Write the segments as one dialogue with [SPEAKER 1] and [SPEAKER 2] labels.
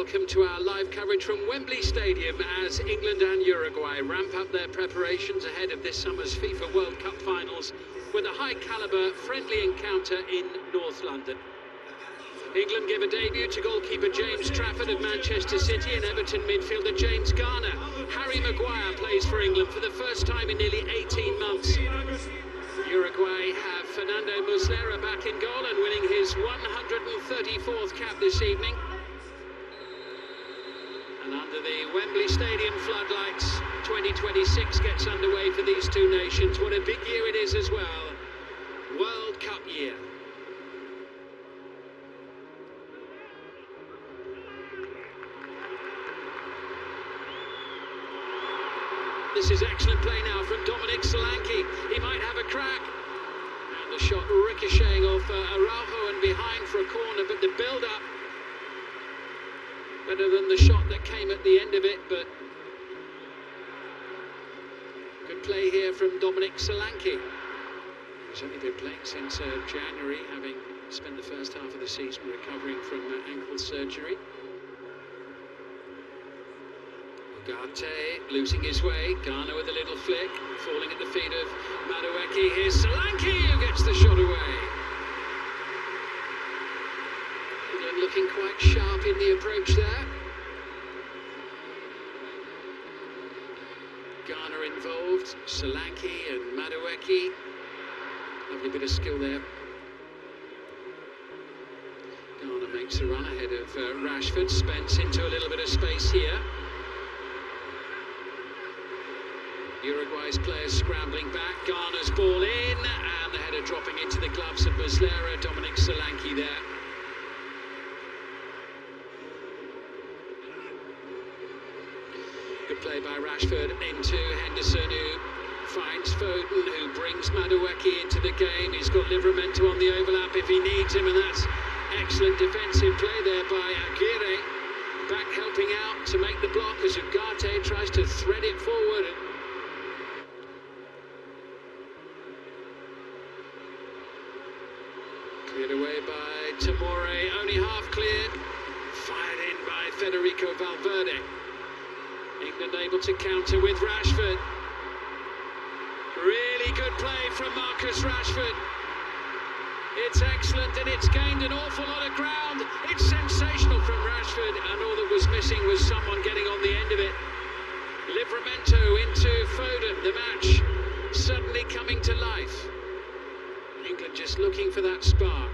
[SPEAKER 1] welcome to our live coverage from Wembley Stadium as England and Uruguay ramp up their preparations ahead of this summer's FIFA World Cup finals with a high-caliber friendly encounter in North London. England give a debut to goalkeeper James Trafford of Manchester City and Everton midfielder James Garner. Harry Maguire plays for England for the first time in nearly 18 months. Uruguay have Fernando Muslera back in goal and winning his 134th cap this evening. And under the Wembley Stadium floodlights, 2026 gets underway for these two nations. What a big year it is as well. World Cup year. This is excellent play now from Dominic Solanke. He might have a crack. And the shot ricocheting off Araujo and behind for a corner, but the build-up better than the shot that came at the end of it, but good play here from Dominic Solanke. He's only been playing since January, having spent the first half of the season recovering from ankle surgery. Ugarte losing his way, Garner with a little flick, falling at the feet of Madueke. Here's Solanke who gets the shot away. England looking quite sharp in the approach there. Garner involved, Solanke and Madueke. Lovely bit of skill there. Garner makes a run ahead of Rashford. Spence into a little bit of space here. Uruguay's players scrambling back, Garner's ball in, and the header dropping into the gloves of Muslera. Dominic Solanke there. Good play by Rashford into Henderson, who finds Foden, who brings Madueke into the game. He's got Livramento on the overlap if he needs him, and that's excellent defensive play there by Aguirre. Back helping out to make the block as Ugarte tries to thread it forward. Cleared away by Tomori, only half cleared. Fired in by Federico Valverde. England able to counter with Rashford. Really good play from Marcus Rashford. It's excellent and it's gained an awful lot of ground. It's sensational from Rashford, and all that was missing was someone getting on the end of it. Livramento into Foden, the match suddenly coming to life. England just looking for that spark.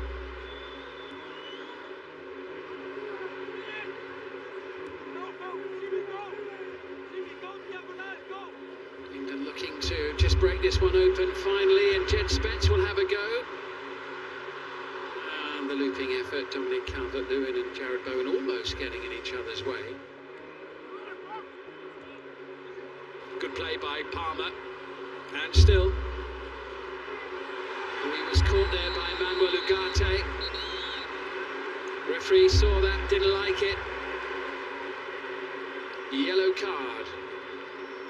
[SPEAKER 1] England looking to just break this one open finally, and Jed Spence will have a go. And the looping effort, Dominic Calvert-Lewin and Jared Bowen almost getting in each other's way. Good play by Palmer, and still. He was caught there by Manuel Ugarte. Referee saw that, didn't like it. Yellow card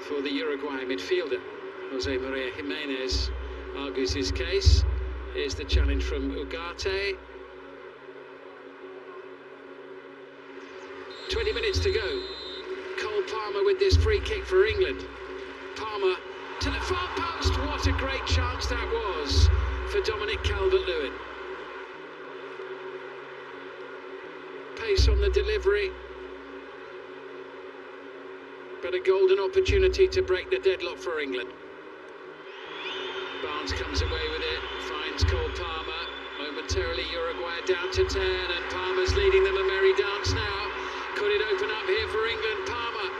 [SPEAKER 1] for the Uruguay midfielder. Jose Maria Jimenez argues his case. Here's the challenge from Ugarte. 20 minutes to go. Cole Palmer with this free kick for England. Palmer to the far post. What a great chance that was for Dominic Calvert-Lewin. Pace on the delivery, but a golden opportunity to break the deadlock for England. Barnes comes away with it, finds Cole Palmer. Momentarily Uruguay down to 10, and Palmer's leading them a merry dance now. Could it open up here for England? Palmer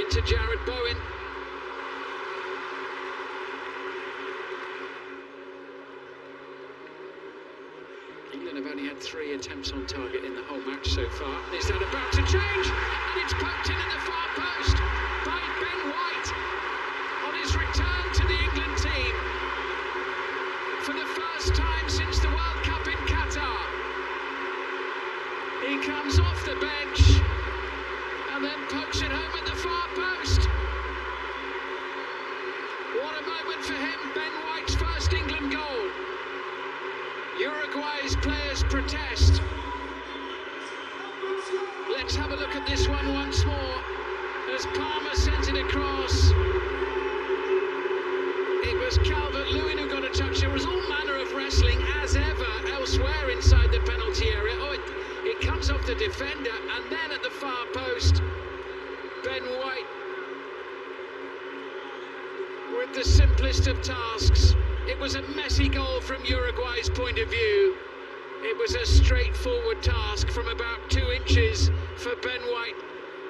[SPEAKER 1] into Jared Bowen. England have only had 3 attempts on target in the whole match so far. Is that about to change? And it's poked in at the far post by Ben White on his return to the England team for the first time since the World Cup in Qatar. He comes off the bench and then pokes it home at the far post. What a moment for him, Ben White's first England goal. Uruguay's players protest. Let's have a look at this one once more as Palmer sends it across. It was Calvert-Lewin who got a touch. There was all manner of wrestling as ever elsewhere inside the penalty area. Oh, it comes off the defender, and then at the far post, Ben White with the simplest of tasks. It was a messy goal from Uruguay's point of view. It was a straightforward task from about 2 inches for Ben White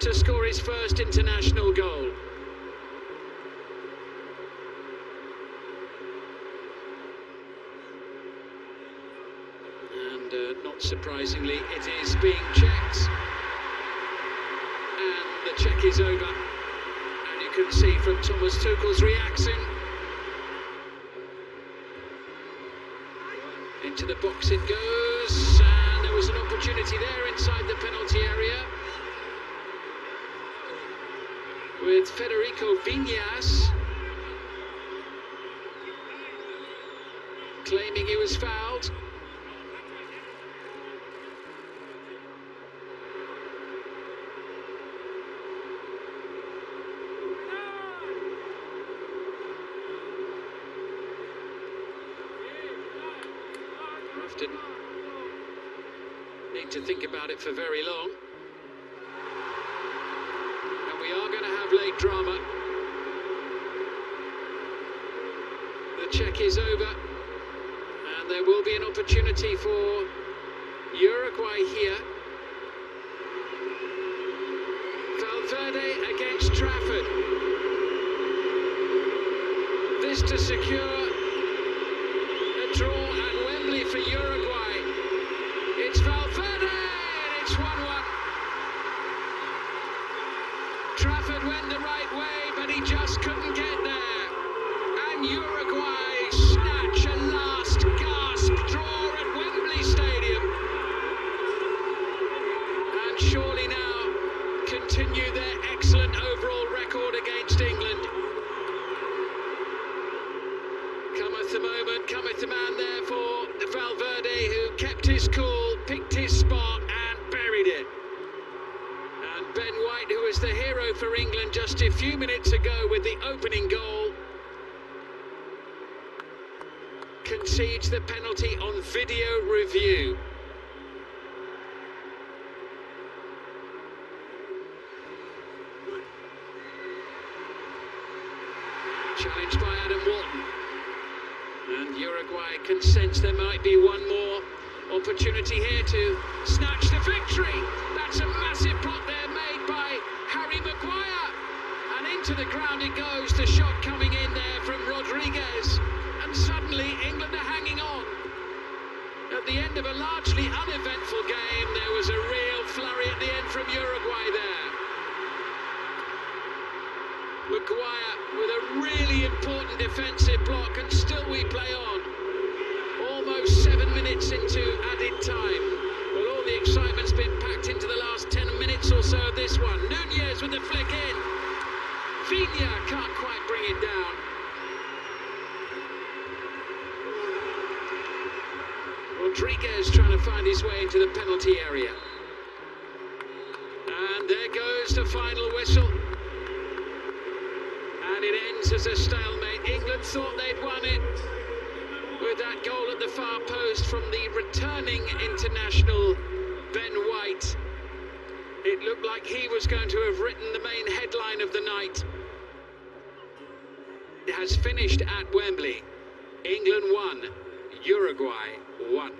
[SPEAKER 1] to score his first international goal. And not surprisingly, it is being checked. And the check is over. And you can see from Thomas Tuchel's reaction. Into the box it goes, and there was an opportunity there inside the penalty area with Federico Valverde claiming he was fouled. Didn't need to think about it for very long. And we are going to have late drama. The check is over. And there will be an opportunity for Uruguay here. Valverde against Trafford. This to secure a draw at Wembley for Uruguay. It's Valverde, and it's 1-1. Trafford went the right way, but he just couldn't get there. And Uruguay snatch a last gasp draw at Wembley Stadium. And surely now continue their excellent overall record against England. Cometh the moment, cometh the man there for Valverde, who kept his cool, picked his spot and buried it. And Ben White, who was the hero for England just a few minutes ago with the opening goal, concedes the penalty on video review. Challenged by Adam Walton. And Uruguay can sense there might be one more opportunity here to snatch the victory. That's a massive block there made by Harry Maguire. And into the ground it goes. The shot coming in there from Rodriguez. And suddenly England are hanging on. At the end of a largely uneventful game, there was a real flurry at the end from Uruguay there. Maguire with a really important defensive block, and still we play on. Almost 7 minutes into added time. Well, all the excitement's been packed into the last 10 minutes or so of this one. Nunez with the flick in. Viña can't quite bring it down. Rodriguez trying to find his way into the penalty area. And there goes the final whistle. And it ends as a stalemate. England thought they'd won it with that goal at the far post from the returning international Ben White. It looked like he was going to have written the main headline of the night. It has finished at Wembley. England 1, Uruguay 1.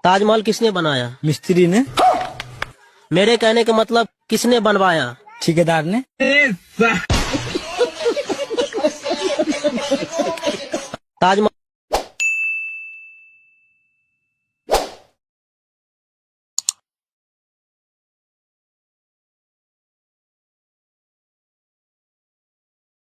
[SPEAKER 2] Taj Mahal किसने बनाया?
[SPEAKER 3] मिस्त्री ने।
[SPEAKER 2] मेरे कहने का मतलब किसने बनवाया?
[SPEAKER 3] ठेकेदार ने।
[SPEAKER 2] ताजमहल